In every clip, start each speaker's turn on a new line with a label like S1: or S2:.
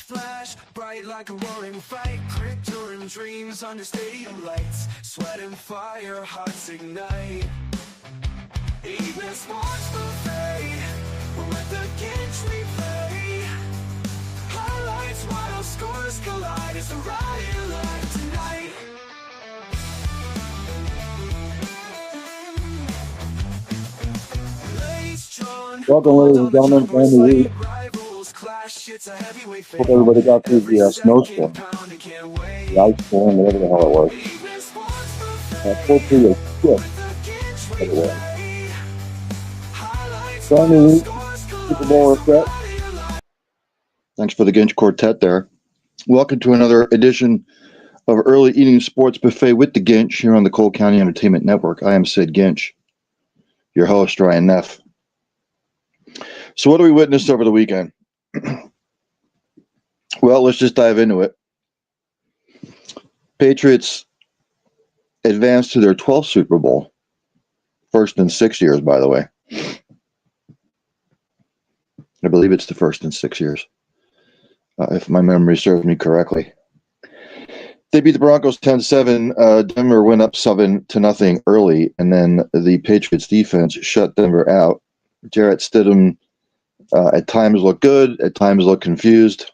S1: flash, bright like a roaring fight. Crypto dreams under stadium lights. Sweat and fire, hearts ignite. Evening sports buffet, we'll let the Ginch replay. Highlights, wild scores collide. It's a riot live tonight.
S2: Welcome, ladies and gentlemen, to the week. Hope everybody got through the snowstorm, the ice storm, whatever the hell it was. Hopefully it's quick, by the way. So, new week, Super Bowl reset. Thanks for the Ginch Quartet there. Welcome to another edition of Early Eating Sports Buffet with the Ginch here on the Cole County Entertainment Network. I am Sid Ginch, your host, Ryan Neff. So what do we witness over the weekend? Well, let's just dive into it. Patriots advanced to their 12th Super Bowl. First in 6 years, by the way. I believe it's the first in 6 years, if my memory serves me correctly. They beat the Broncos 10-7. Denver went up 7-0 early, and then the Patriots defense shut Denver out. Jarrett Stidham at times looked good, at times looked confused.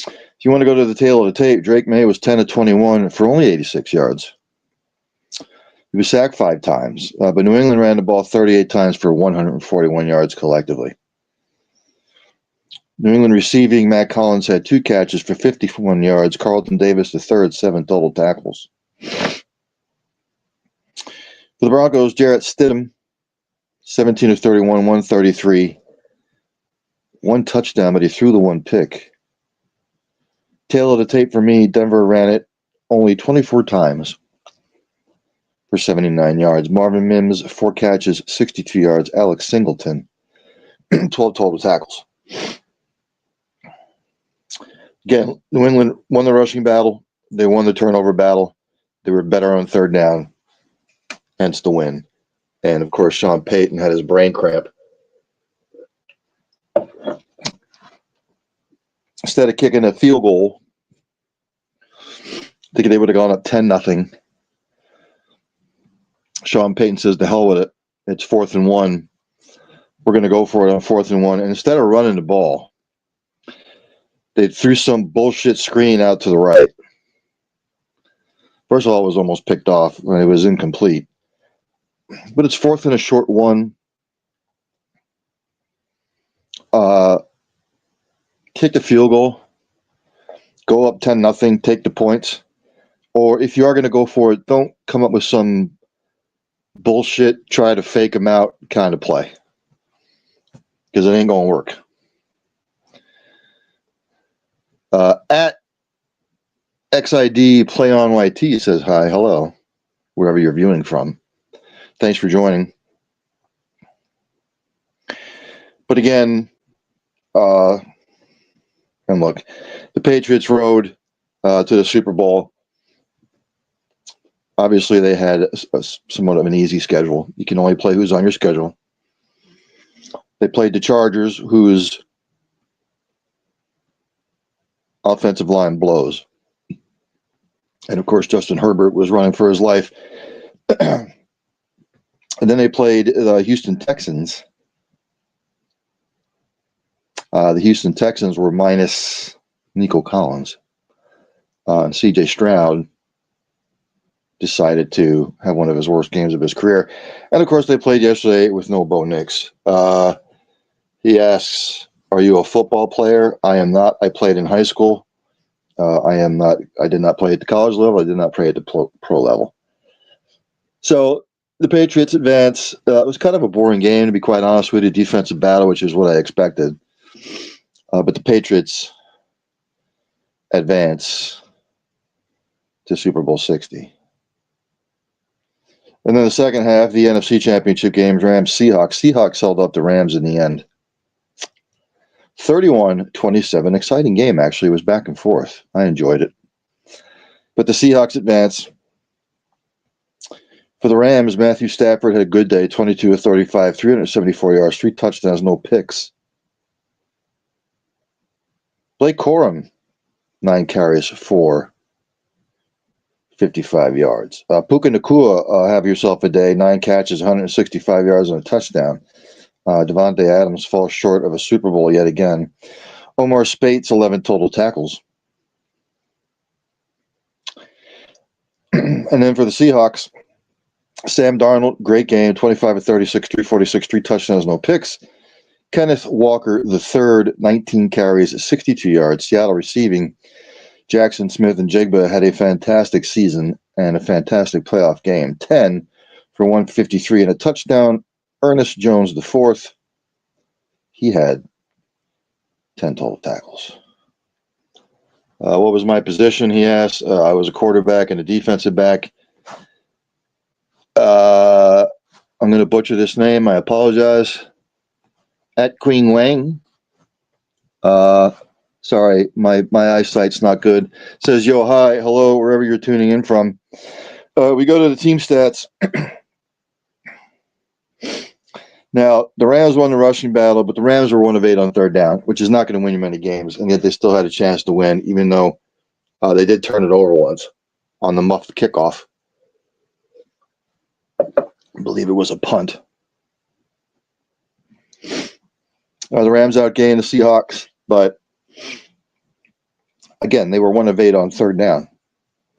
S2: If you want to go to the tail of the tape, Drake May was 10-21 for only 86 yards. He was sacked 5 times, but New England ran the ball 38 times for 141 yards collectively. New England receiving, Matt Collins had 2 catches for 51 yards. Carlton Davis III, 7 total tackles. For the Broncos, Jarrett Stidham, 17-31, 133. 1 touchdown, but he threw the 1 pick. Tail of the tape for me, Denver ran it only 24 times for 79 yards. Marvin Mims, 4 catches, 62 yards. Alex Singleton, 12 total tackles. Again, New England won the rushing battle. They won the turnover battle. They were better on third down, hence the win. And, of course, Sean Payton had his brain cramp. Instead of kicking a field goal, thinking they would have gone up 10-0. Sean Payton says, "The hell with it. It's 4th and 1. We're going to go for it on 4th and 1." And instead of running the ball, they threw some bullshit screen out to the right. First of all, it was almost picked off when it was incomplete. But it's 4th and a short 1. Kick the field goal. Go up 10-0. Take the points. Or if you are going to go for it, don't come up with some bullshit, try to fake them out kind of play. Because it ain't going to work. At XID Play on YT says hi, hello, wherever you're viewing from. Thanks for joining. But again, and look, the Patriots rode to the Super Bowl. Obviously, they had somewhat of an easy schedule. You can only play who's on your schedule. They played the Chargers, whose offensive line blows. And, of course, Justin Herbert was running for his life. And then they played the Houston Texans. The Houston Texans were minus Nico Collins. And C.J. Stroud decided to have one of his worst games of his career. And, of course, they played yesterday with no Bo Nix. He asks, "Are you a football player?" I am not. I played in high school. I am not. I did not play at the college level. I did not play at the pro level. So the Patriots advance. It was kind of a boring game, to be quite honest with you. Defensive battle, which is what I expected. But the Patriots advance to Super Bowl 60. And then the second half, the NFC Championship games, Rams-Seahawks. Seahawks held up the Rams in the end. 31-27. Exciting game, actually. It was back and forth. I enjoyed it. But the Seahawks advance. For the Rams, Matthew Stafford had a good day, 22-35, 374 yards, 3 touchdowns, no picks. Blake Corum, 9 carries for 55 yards. Puka Nacua, have yourself a day. 9 catches, 165 yards, and a touchdown. Devontae Adams falls short of a Super Bowl yet again. Omar Spates, 11 total tackles. And then for the Seahawks, Sam Darnold, great game, 25 of 36, 346, 3 touchdowns, no picks. Kenneth Walker III, 19 carries, 62 yards. Seattle receiving. Jackson Smith and Jigba had a fantastic season and a fantastic playoff game. 10 for 153 and a touchdown. Ernest Jones IV, he had 10 total tackles. What was my position, he asked. I was a quarterback and a defensive back. I'm going to butcher this name. I apologize. At Queen Wang. Sorry, my eyesight's not good. Says, yo, hi, hello, wherever you're tuning in from. We go to the team stats. Now, the Rams won the rushing battle, but the Rams were 1 of 8 on third down, which is not going to win you many games, and yet they still had a chance to win, even though they did turn it over once on the muffed kickoff. I believe it was a punt. The Rams outgained the Seahawks, but again, they were 1 of 8 on third down.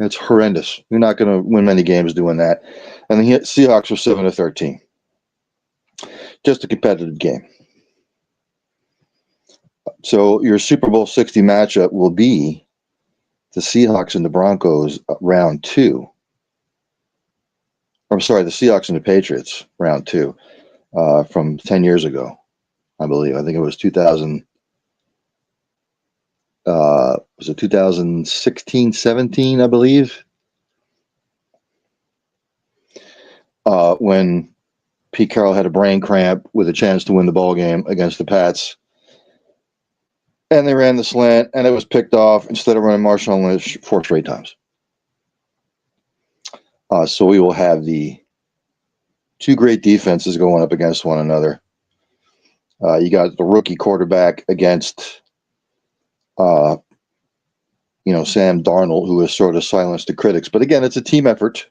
S2: It's horrendous. You're not going to win many games doing that. And the Seahawks were 7 of 13. Just a competitive game. So your Super Bowl 60 matchup will be the Seahawks and the Broncos round 2. I'm sorry, the Seahawks and the Patriots round 2 from 10 years ago, I believe. I think it was 2000. Was it 2016, 17, I believe? When Pete Carroll had a brain cramp with a chance to win the ball game against the Pats. And they ran the slant, and it was picked off instead of running Marshawn Lynch 4 straight times. So we will have the 2 great defenses going up against one another. You got the rookie quarterback against, Sam Darnold, who has sort of silenced the critics. But again, it's a team effort.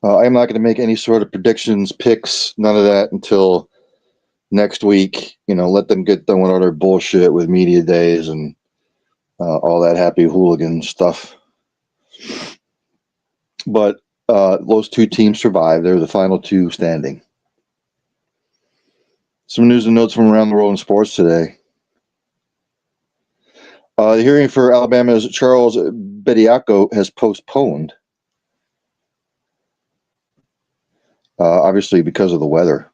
S2: I'm not going to make any sort of predictions, picks, none of that until next week. Let them get done with all their bullshit with media days and all that happy hooligan stuff. But those 2 teams survived. They're the final 2 standing. Some news and notes from around the world in sports today. The hearing for Alabama's Charles Bediako has postponed. Obviously because of the weather.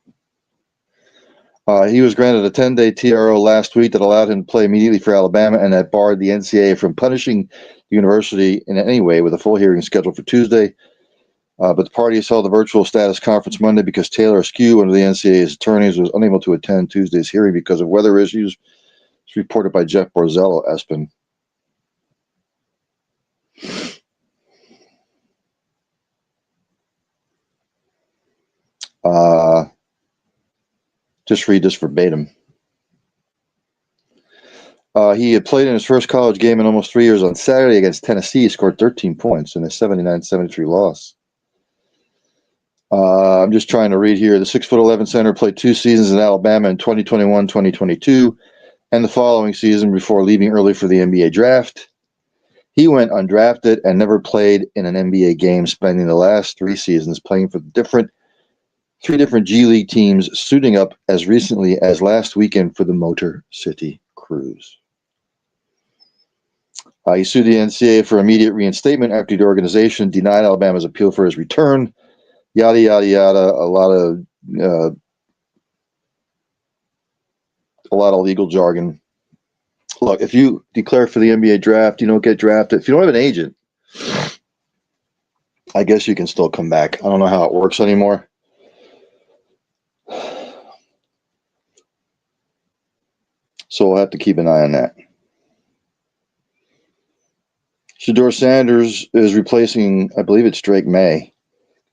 S2: He was granted a 10-day TRO last week that allowed him to play immediately for Alabama, and that barred the NCAA from punishing the university in any way, with a full hearing scheduled for Tuesday. But the parties held a virtual status conference Monday because Taylor Askew, one of the NCAA's attorneys, was unable to attend Tuesday's hearing because of weather issues. It's reported by Jeff Borzello, ESPN. Just read this verbatim. He had played in his first college game in almost 3 years on Saturday against Tennessee. He scored 13 points in a 79-73 loss. I'm just trying to read here. The 6'11" center played 2 seasons in Alabama in 2021-2022 and the following season before leaving early for the NBA draft. He went undrafted and never played in an NBA game, spending the last 3 seasons playing for 3 different G League teams, suiting up as recently as last weekend for the Motor City Cruise. He sued the NCAA for immediate reinstatement after the organization denied Alabama's appeal for his return. Yada, yada, yada. A lot of legal jargon. Look, if you declare for the NBA draft, you don't get drafted. If you don't have an agent, I guess you can still come back. I don't know how it works anymore. So we'll have to keep an eye on that. Shedeur Sanders is replacing, I believe it's Drake May.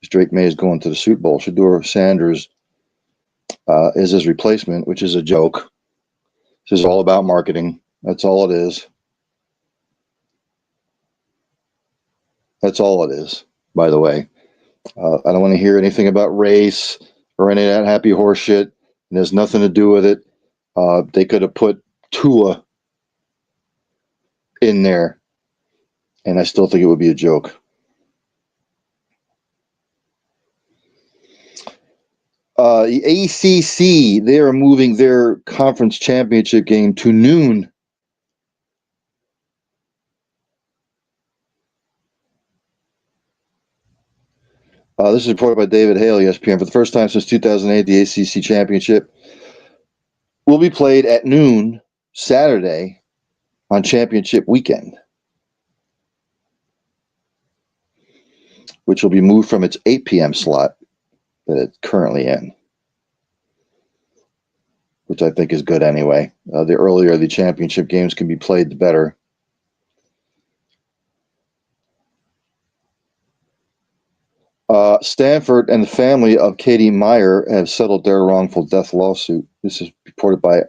S2: Drake May is going to the Super Bowl. Shedeur Sanders is his replacement, which is a joke. This is all about marketing. That's all it is. That's all it is, by the way. I don't want to hear anything about race or any of that happy horse shit. It has nothing to do with it. They could have put Tua in there, and I still think it would be a joke. The ACC, they are moving their conference championship game to noon. This is reported by David Hale, ESPN. For the first time since 2008, the ACC championship will be played at noon Saturday on championship weekend, which will be moved from its 8 p.m. slot that it's currently in, which I think is good anyway. The earlier the championship games can be played, the better. Stanford and the family of Katie Meyer have settled their wrongful death lawsuit. This is reported by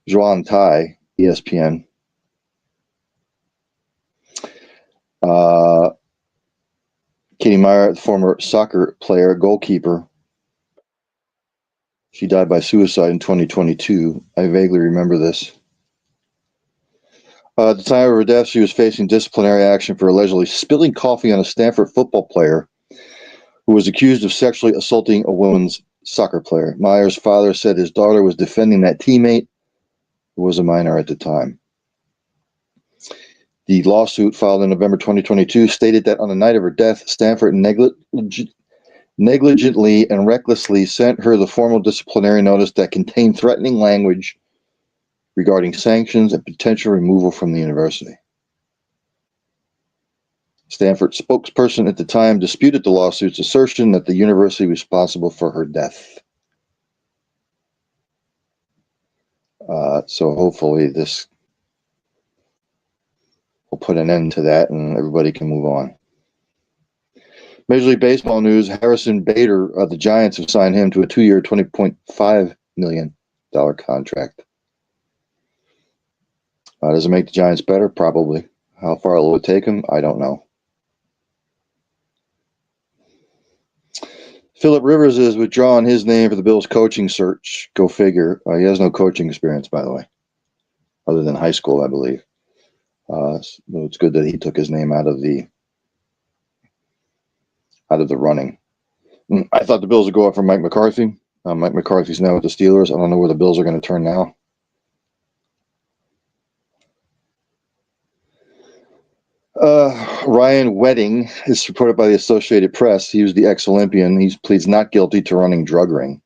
S2: Zhuan Tai, ESPN. Katie Meyer, the former soccer player, goalkeeper, she died by suicide in 2022. I vaguely remember this. At the time of her death, she was facing disciplinary action for allegedly spilling coffee on a Stanford football player who was accused of sexually assaulting a women's soccer player. Meyer's father said his daughter was defending that teammate, who was a minor at the time. The lawsuit filed in November 2022 stated that on the night of her death, Stanford negligently and recklessly sent her the formal disciplinary notice that contained threatening language regarding sanctions and potential removal from the university. Stanford spokesperson at the time disputed the lawsuit's assertion that the university was responsible for her death. So hopefully this will put an end to that and everybody can move on. Major League Baseball news, Harrison Bader of the Giants have signed him to a 2-year, $20.5 million contract. Does it make the Giants better? Probably. How far will it take him? I don't know. Phillip Rivers has withdrawn his name for the Bills coaching search. Go figure. He has no coaching experience, by the way, other than high school, I believe. So it's good that he took his name out of the running. I thought the Bills would go up for Mike McCarthy. Mike McCarthy's now with the Steelers. I don't know where the Bills are going to turn now. Ryan Wedding is reported by the Associated Press. He was the ex-Olympian. He pleads not guilty to running drug ring.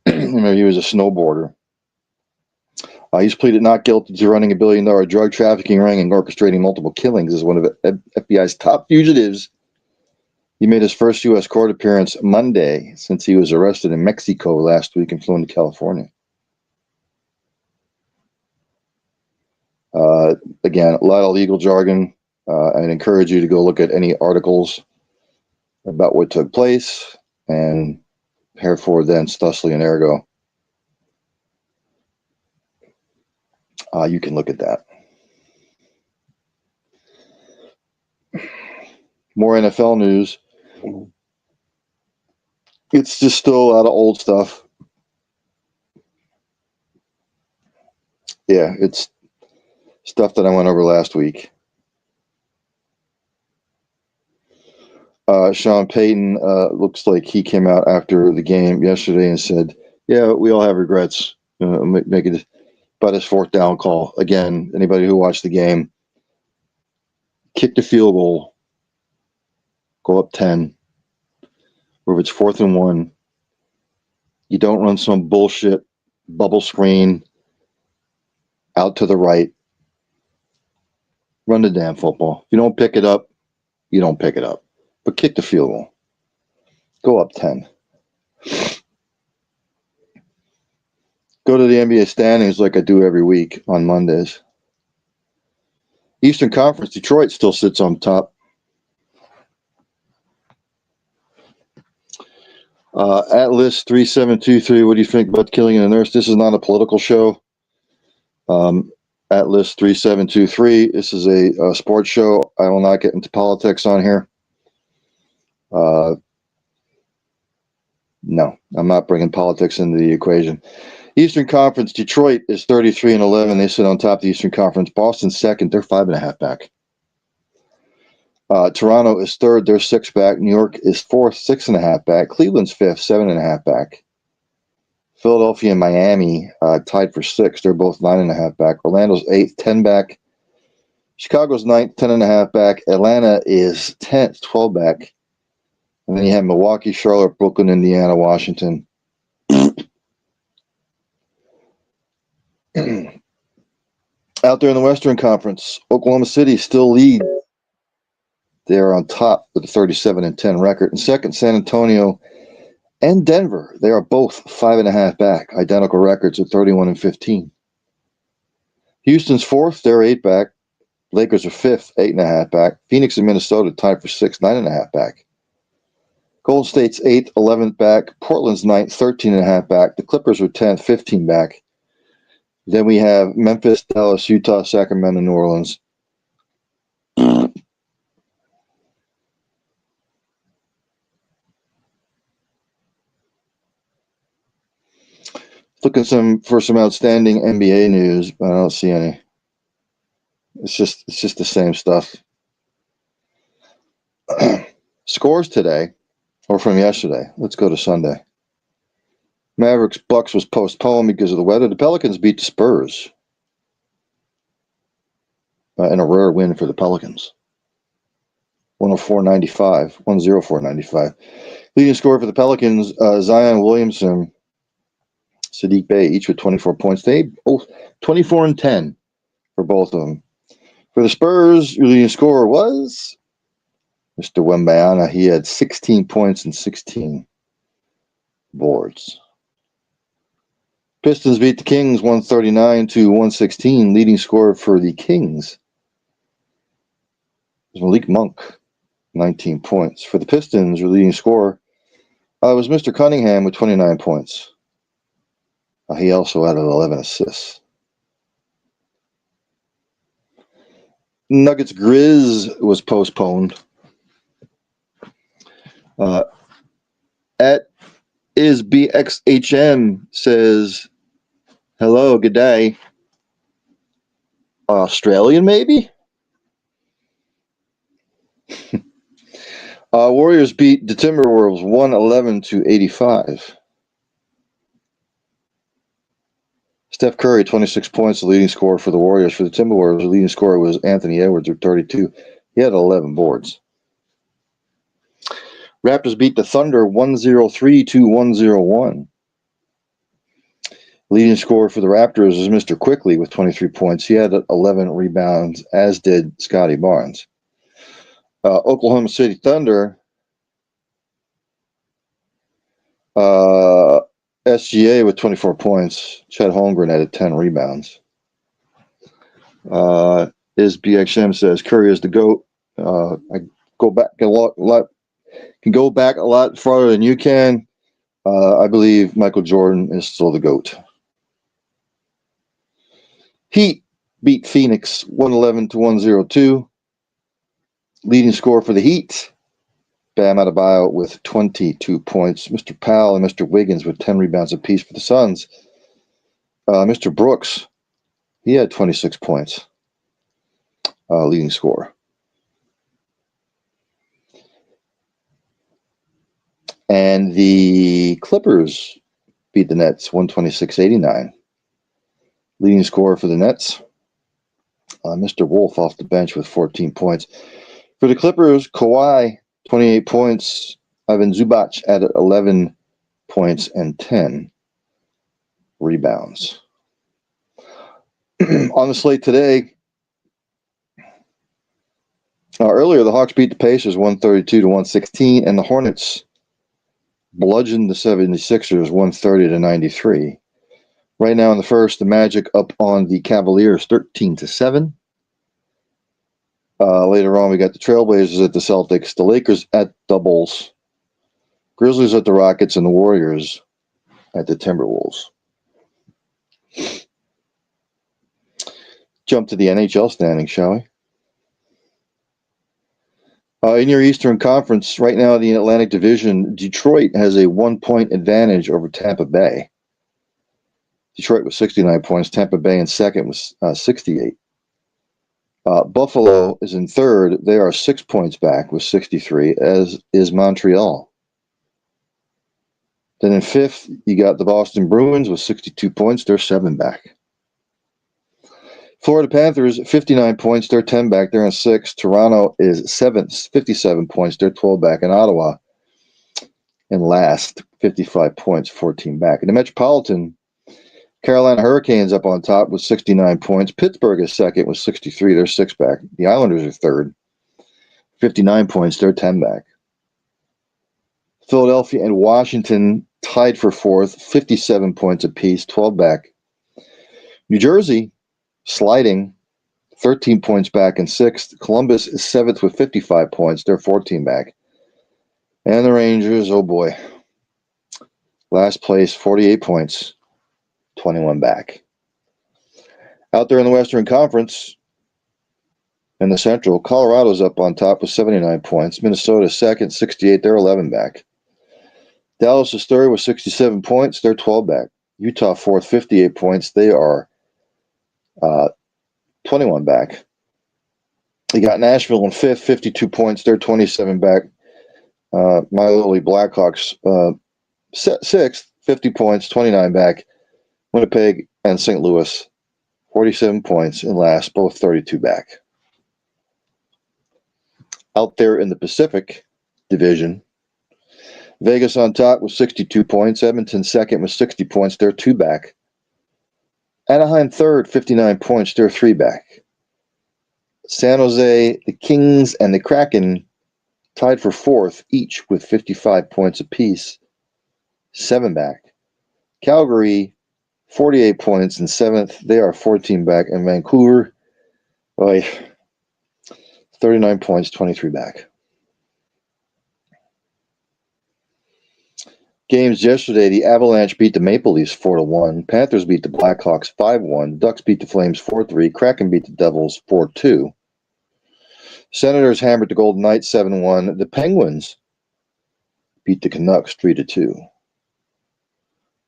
S2: Remember, he was a snowboarder. He's pleaded not guilty to running $1 billion drug trafficking ring and orchestrating multiple killings as one of the FBI's top fugitives. He made his first U.S. court appearance Monday since he was arrested in Mexico last week and flown to California. Again, a lot of legal jargon. I'd encourage you to go look at any articles about what took place and herefore thence, thusly, and ergo. You can look at that. More NFL news. It's just still a lot of old stuff. Yeah, it's stuff that I went over last week. Sean Payton looks like he came out after the game yesterday and said, yeah, we all have regrets. Make it about his fourth down call. Again, anybody who watched the game, kick the field goal, go up 10, or if it's 4th and 1, you don't run some bullshit bubble screen out to the right. Run the damn football. If you don't pick it up, you don't pick it up. But kick the field goal. Go up 10. Go to the NBA standings like I do every week on Mondays. Eastern Conference, Detroit still sits on top. Atlas 3723, what do you think about killing a nurse? This is not a political show. Atlas 3723. This is a sports show. I will not get into politics on here. No, I'm not bringing politics into the equation. Eastern Conference, Detroit is 33-11. They sit on top of the Eastern Conference. Boston's second. They're 5.5 back. Toronto is third. They're 6 back. New York is fourth, 6.5 back. Cleveland's fifth, 7.5 back. Philadelphia and Miami tied for 6. They're both 9.5 back. Orlando's 8th, 10 back. Chicago's 9th, 10.5 back. Atlanta is 10th, 12 back. And then you have Milwaukee, Charlotte, Brooklyn, Indiana, Washington. Out there in the Western Conference, Oklahoma City still leads. They're on top with a 37-10 record. And second, San Antonio and Denver. They are both 5.5 back. Identical records at 31-15. Houston's fourth. They're 8 back. Lakers are fifth, 8.5 back. Phoenix and Minnesota tied for 6, 9.5 back. Golden State's 8th, 11th back. Portland's 9th, 13.5 back. The Clippers are 10th, 15 back. Then we have Memphis, Dallas, Utah, Sacramento, New Orleans. Looking for some outstanding NBA news, but I don't see any. It's just the same stuff. Scores today, or from yesterday. Let's go to Sunday. Mavericks Bucks was postponed because of the weather. The Pelicans beat the Spurs in a rare win for the Pelicans. 104-95, 104-95. Leading scorer for the Pelicans, Zion Williamson, Sadiq Bey, each with 24 points. They both 24-10 for both of them. For the Spurs, your leading scorer was Mr. Wembanyama. He had 16 points and 16 boards. Pistons beat the Kings 139-116. Leading scorer for the Kings was Malik Monk, 19 points. For the Pistons, your leading scorer was Mr. Cunningham with 29 points. He also had 11 assists. Nuggets Grizz was postponed. At IsBXHM says, hello, good day. Australian, maybe? Warriors beat the Timberwolves 111-85. Steph Curry, 26 points, the leading scorer for the Warriors. For the Timberwolves, the leading scorer was Anthony Edwards with 32. He had 11 boards. Raptors beat the Thunder 103-101. Leading scorer for the Raptors is Mr. Quickly with 23 points. He had 11 rebounds, as did Scotty Barnes. Oklahoma City Thunder, SGA with 24 points. Chet Holmgren had 10 rebounds. IsBXM says Curry is the GOAT. I go back a lot. Can go back a lot farther than you can. I believe Michael Jordan is still the GOAT. Heat beat Phoenix 111-102. Leading scorer for the Heat, Bam Adebayo with 22 points. Mr. Powell and Mr. Wiggins with 10 rebounds apiece for the Suns. Mr. Brooks, he had 26 points. Leading scorer. And the Clippers beat the Nets 126-89. Leading scorer for the Nets, Mr. Wolf off the bench with 14 points. For the Clippers, Kawhi, 28 points. Ivan Zubac added 11 points and 10 rebounds. On the slate today, earlier the Hawks beat the Pacers 132-116, and the Hornets bludgeoned the 76ers 130-93. Right now in the first, the Magic up on the Cavaliers 13-7. Later on, we got the Trailblazers at the Celtics, the Lakers at the Bulls, Grizzlies at the Rockets, and the Warriors at the Timberwolves. Jump to the NHL standing, shall we? In your Eastern Conference, right now in the Atlantic Division, Detroit has a 1-point advantage over Tampa Bay. Detroit with 69 points. Tampa Bay in second with 68. Buffalo is in third. They are 6 points back with 63, as is Montreal. Then in fifth, you got the Boston Bruins with 62 points. They're 7 back. Florida Panthers, 59 points. They're 10 back. They're in sixth. Toronto is seventh, 57 points. They're 12 back. And Ottawa in last, 55 points, 14 back. In the Metropolitan, Carolina Hurricanes up on top with 69 points. Pittsburgh is second with 63. They're 6 back. The Islanders are third, 59 points. They're 10 back. Philadelphia and Washington tied for fourth, 57 points apiece, 12 back. New Jersey sliding, 13 points back in sixth. Columbus is seventh with 55 points. They're 14 back. And the Rangers, oh boy, last place, 48 points, 21 back. Out there in the Western Conference, in the Central, Colorado's up on top with 79 points. Minnesota second, 68. They're 11 back. Dallas is third with 67 points. They're 12 back. Utah fourth, 58 points. They are 21 back. You got Nashville in fifth, 52 points. They're 27 back. My Lily Blackhawks sixth, 50 points, 29 back. Winnipeg and St. Louis, 47 points in last, both 32 back. Out there in the Pacific Division, Vegas on top with 62 points. Edmonton second with 60 points. They're 2 back. Anaheim third, 59 points. They're 3 back. San Jose, the Kings, and the Kraken tied for fourth, each with 55 points apiece. 7 back. Calgary, 48 points in seventh. They are 14 back. And Vancouver, 39 points, 23 back. Games yesterday, the Avalanche beat the Maple Leafs 4-1. Panthers beat the Blackhawks 5-1. Ducks beat the Flames 4-3. Kraken beat the Devils 4-2. Senators hammered the Golden Knights 7-1. The Penguins beat the Canucks 3-2.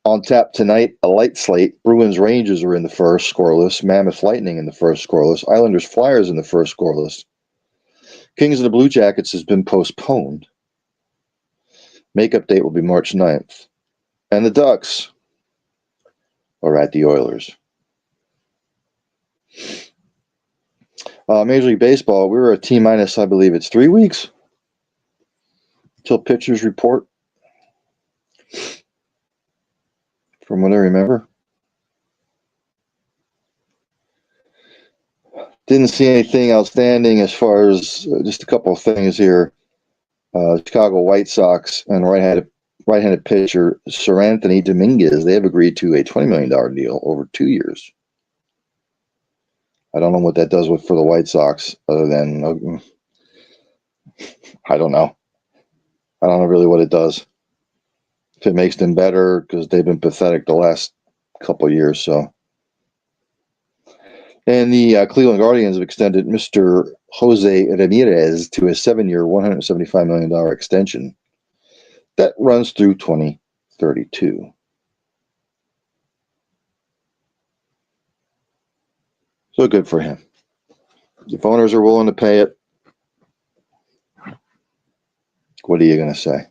S2: On tap tonight, a light slate. Bruins Rangers are in the first, scoreless. Mammoth Lightning in the first, scoreless. Islanders Flyers in the first, scoreless. Kings and the Blue Jackets has been postponed. Makeup date will be March 9th. And the Ducks are at the Oilers. Major League Baseball, we were at T-minus, I believe it's 3 weeks until pitchers report. From what I remember. Didn't see anything outstanding as far as just a couple of things here. Chicago White Sox and right-handed pitcher Seranthony Dominguez, they have agreed to a $20 million deal over 2 years. I don't know what that does for the White Sox other than, I don't know. I don't know really what it does. If it makes them better, because they've been pathetic the last couple of years. So, and the Cleveland Guardians have extended Mr. Jose Ramirez to a 7-year, $175 million extension that runs through 2032. So good for him. If owners are willing to pay it, what are you going to say?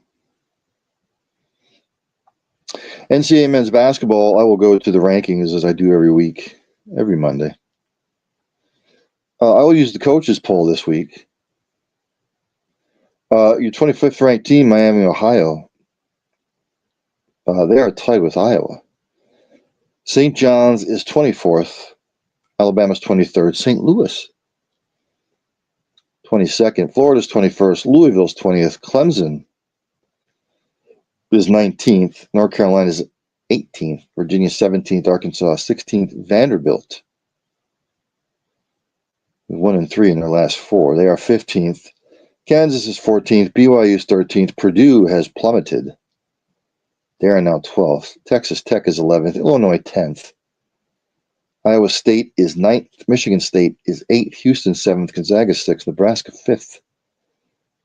S2: NCAA men's basketball, I will go to the rankings as I do every week, every Monday. I will use the coaches poll this week. Your 25th ranked team, Miami, Ohio, they are tied with Iowa. St. John's is 24th. Alabama's 23rd. St. Louis, 22nd. Florida's 21st. Louisville's 20th. Clemson is 19th. North Carolina's 18th. Virginia 17th. Arkansas 16th. Vanderbilt 1-3 in their last 4. They are 15th. Kansas is 14th. BYU is 13th. Purdue has plummeted. They are now 12th. Texas Tech is 11th. Illinois 10th. Iowa State is 9th. Michigan State is 8th. Houston 7th. Gonzaga 6th. Nebraska 5th.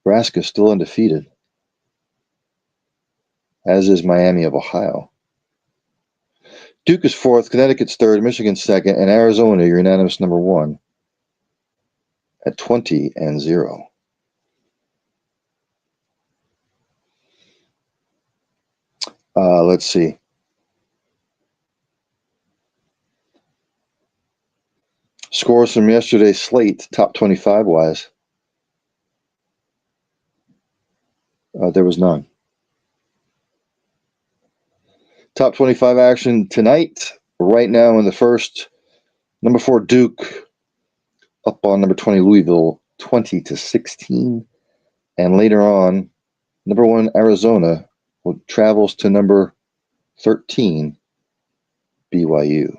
S2: Nebraska still undefeated, as is Miami of Ohio. Duke is 4th. Connecticut's 3rd. Michigan 2nd. And Arizona, your unanimous number 1, at 20-0. Let's see. Scores from yesterday's slate, top 25 wise. There was none. Top 25 action tonight. Right now in the first, number 4 Duke up on number 20 Louisville, 20-16. And later on, number 1 Arizona travels to number 13 BYU.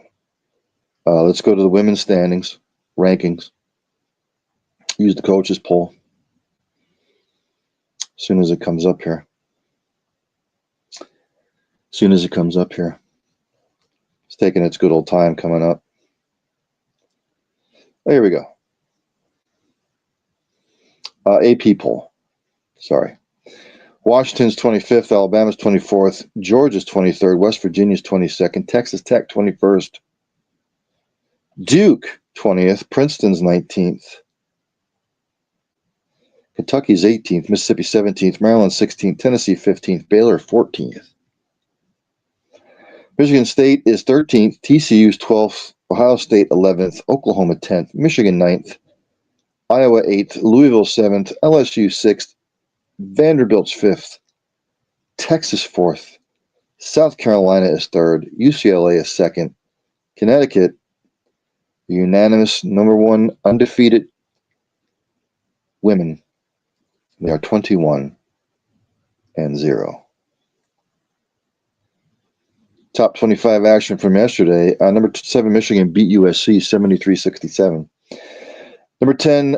S2: Let's go to the women's standings, rankings. Use the coaches poll as soon as it comes up here. It's taking its good old time coming up. There we go. AP poll. Sorry. Washington's 25th, Alabama's 24th, Georgia's 23rd, West Virginia's 22nd, Texas Tech 21st, Duke 20th, Princeton's 19th, Kentucky's 18th, Mississippi 17th, Maryland 16th, Tennessee 15th, Baylor 14th. Michigan State is 13th, TCU's 12th, Ohio State 11th, Oklahoma 10th, Michigan 9th, Iowa 8th, Louisville 7th, LSU 6th, Vanderbilt's 5th, Texas 4th, South Carolina is 3rd, UCLA is 2nd, Connecticut, unanimous number 1 undefeated women. They are 21-0. Top 25 action from yesterday. Number 7 Michigan beat USC 73-67. Number 10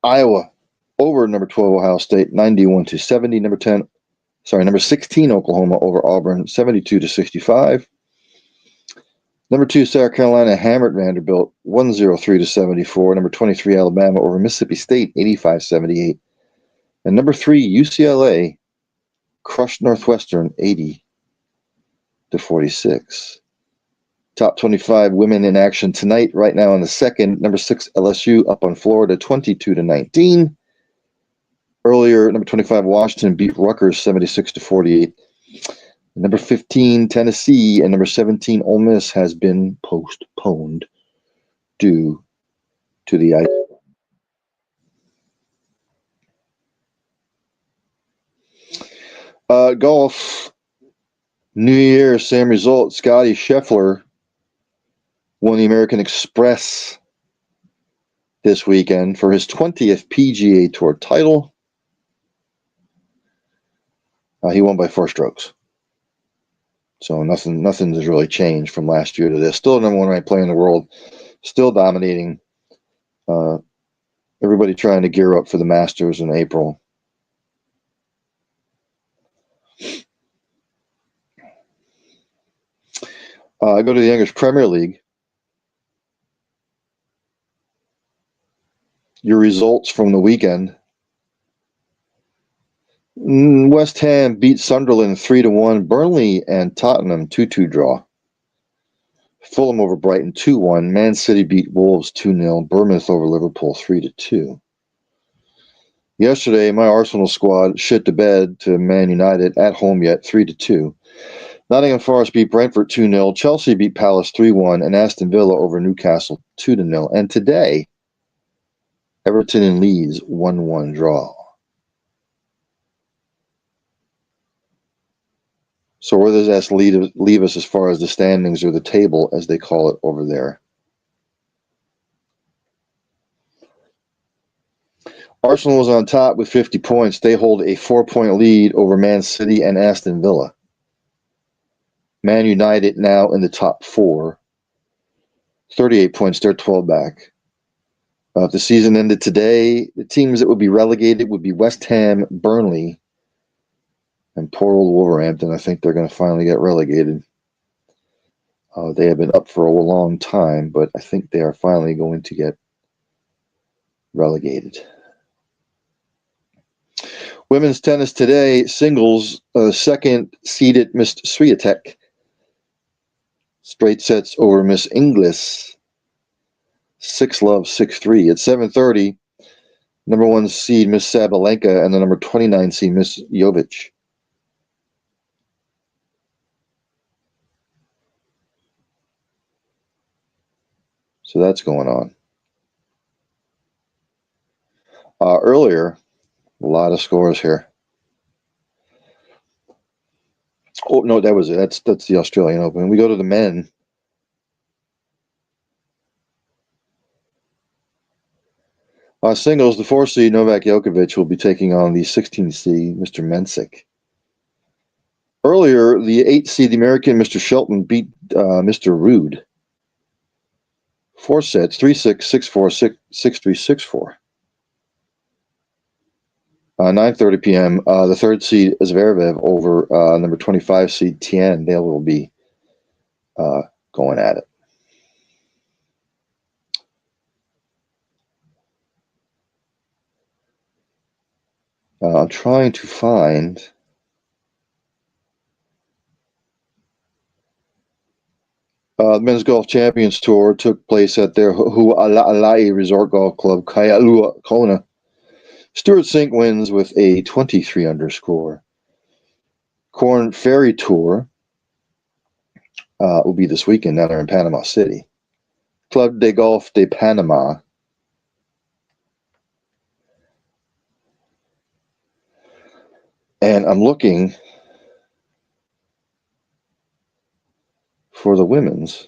S2: Iowa over number 12 Ohio State 91-70. Number 16 Oklahoma over Auburn 72-65. Number 2 South Carolina hammered Vanderbilt 103-74. Number 23 Alabama over Mississippi State 85-78. And number 3 UCLA crushed Northwestern 80-46. Top 25 women in action tonight. Right now in the second, number 6 LSU up on Florida 22-19. Earlier, number 25 Washington beat Rutgers 76-48. Number 15 Tennessee and number 17 Ole Miss has been postponed due to the ice. Golf. New Year, same result. Scotty Scheffler won the American Express this weekend for his 20th PGA Tour title. He won by 4 strokes. So nothing has really changed from last year to this. Still the number 1 ranked player in the world. Still dominating. Everybody trying to gear up for the Masters in April. I go to the English Premier League. Your results from the weekend. West Ham beat Sunderland 3-1. Burnley and Tottenham 2-2 draw. Fulham over Brighton 2-1. Man City beat Wolves 2-0. Bournemouth over Liverpool 3-2. Yesterday, my Arsenal squad shit the bed to Man United at home yet 3-2. Nottingham Forest beat Brentford 2-0. Chelsea beat Palace 3-1. And Aston Villa over Newcastle 2-0. And today, Everton and Leeds 1-1 draw. So where does that leave us as far as the standings or the table, as they call it over there? Arsenal is on top with 50 points. They hold a 4-point lead over Man City and Aston Villa. Man United now in the top 4. 38 points. They're 12 back. If the season ended today, the teams that would be relegated would be West Ham, Burnley, and poor old Wolverhampton. I think they're going to finally get relegated. They have been up for a long time, but I think they are finally going to get relegated. Women's tennis today, singles, second seeded Miss Swiatek. Straight sets over Miss Inglis. 6-love, 6-3. At 7:30, number 1 seed Miss Sabalenka and the number 29 seed Miss Jovic. So that's going on. Earlier, a lot of scores here. Oh no, that was it. That's the Australian Open. We go to the men. Singles, the 4 seed Novak Djokovic will be taking on the 16 seed Mr. Mensik. Earlier, the 8 seed American Mr. Shelton beat Mr. Rude. 4 sets, 3-6, 6-4, 6-3, 6-4. 9:30 p.m. The 3rd seed Zverev over number 25 seed Tien. They will be going at it. I'm trying to find the Men's Golf Champions Tour took place at their Hua'ala'i Resort Golf Club, Kailua Kona. Stuart Sink wins with a 23 underscore. Corn Ferry Tour will be this weekend down there in Panama City. Club de Golf de Panama. And I'm looking for the women's.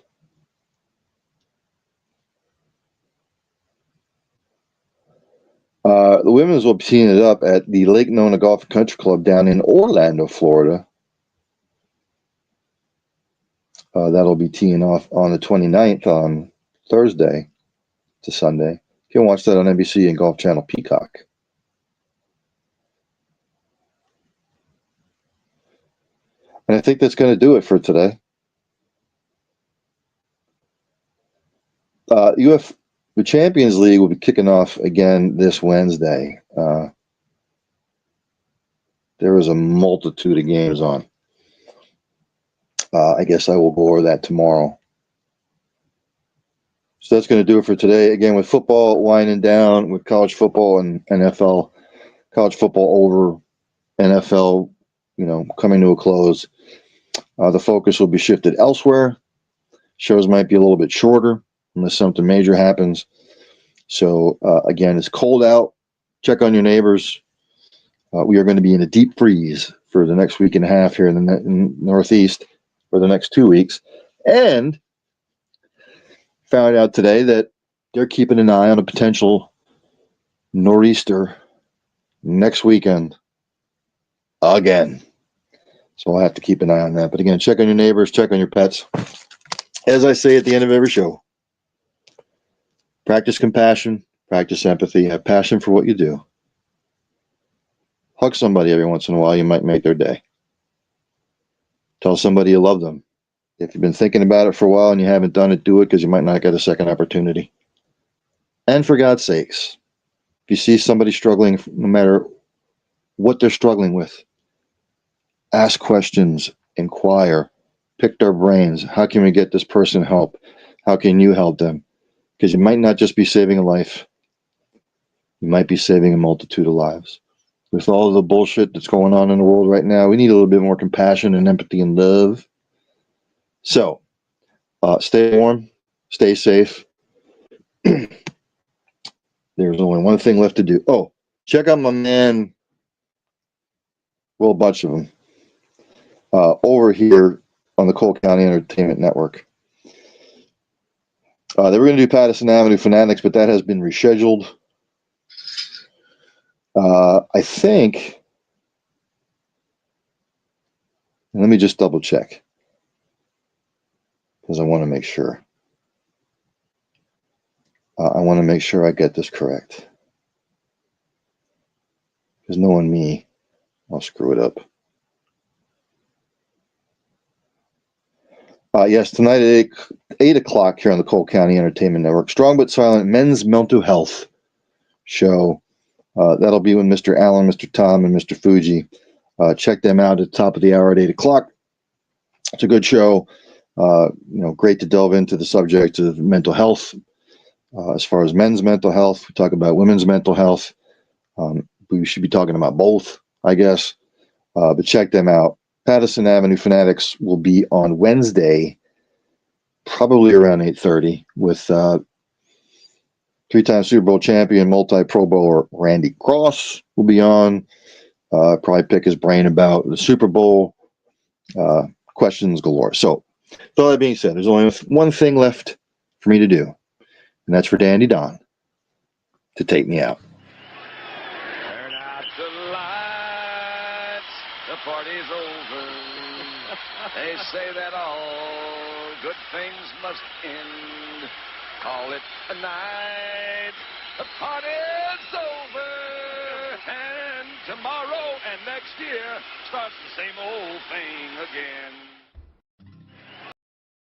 S2: The women's will be teeing it up at the Lake Nona Golf and Country Club down in Orlando, Florida. That'll be teeing off on the 29th on Thursday to Sunday. You can watch that on NBC and Golf Channel Peacock. And I think that's going to do it for today. The Champions League will be kicking off again this Wednesday. There is a multitude of games on. I guess I will go over that tomorrow. So that's going to do it for today. Again, with football winding down, with college football and NFL, college football over, NFL, coming to a close. The focus will be shifted elsewhere. Shows might be a little bit shorter unless something major happens. So again, it's cold out. Check on your neighbors. We are going to be in a deep freeze for the next week and a half here in the Northeast for the next 2 weeks. And found out today that they're keeping an eye on a potential nor'easter next weekend again. So I'll have to keep an eye on that. But again, check on your neighbors, check on your pets. As I say at the end of every show, practice compassion, practice empathy, have passion for what you do. Hug somebody every once in a while. You might make their day. Tell somebody you love them. If you've been thinking about it for a while and you haven't done it, do it because you might not get a second opportunity. And for God's sakes, if you see somebody struggling, no matter what they're struggling with, ask questions, inquire, pick their brains. How can we get this person help? How can you help them? Because you might not just be saving a life. You might be saving a multitude of lives. With all of the bullshit that's going on in the world right now, we need a little bit more compassion and empathy and love. So, stay warm, stay safe. There's only one thing left to do. Oh, check out my man, well, a bunch of them, over here on the Cole County Entertainment Network. They were going to do Patterson Avenue Fanatics, but that has been rescheduled. I think, let me just double check because I want to make sure. I want to make sure I get this correct because knowing me, I'll screw it up. Yes, tonight at 8 o'clock here on the Cole County Entertainment Network. Strong but Silent Men's Mental Health Show. That'll be with Mr. Allen, Mr. Tom, and Mr. Fuji. Check them out at the top of the hour at 8 o'clock. It's a good show. Great to delve into the subject of mental health. As far as men's mental health, we talk about women's mental health. We should be talking about both, I guess. But check them out. Patterson Avenue Fanatics will be on Wednesday, probably around 8:30, with three-time Super Bowl champion, multi-Pro Bowler Randy Cross will be on. Probably pick his brain about the Super Bowl. Questions galore. So, with all that being said, there's only one thing left for me to do, and that's for Dandy Don to take me out.
S3: Turn out the lights, the party's over. They say that all good things must end. Call it a night, the party's over. And tomorrow and next year starts the same old thing again.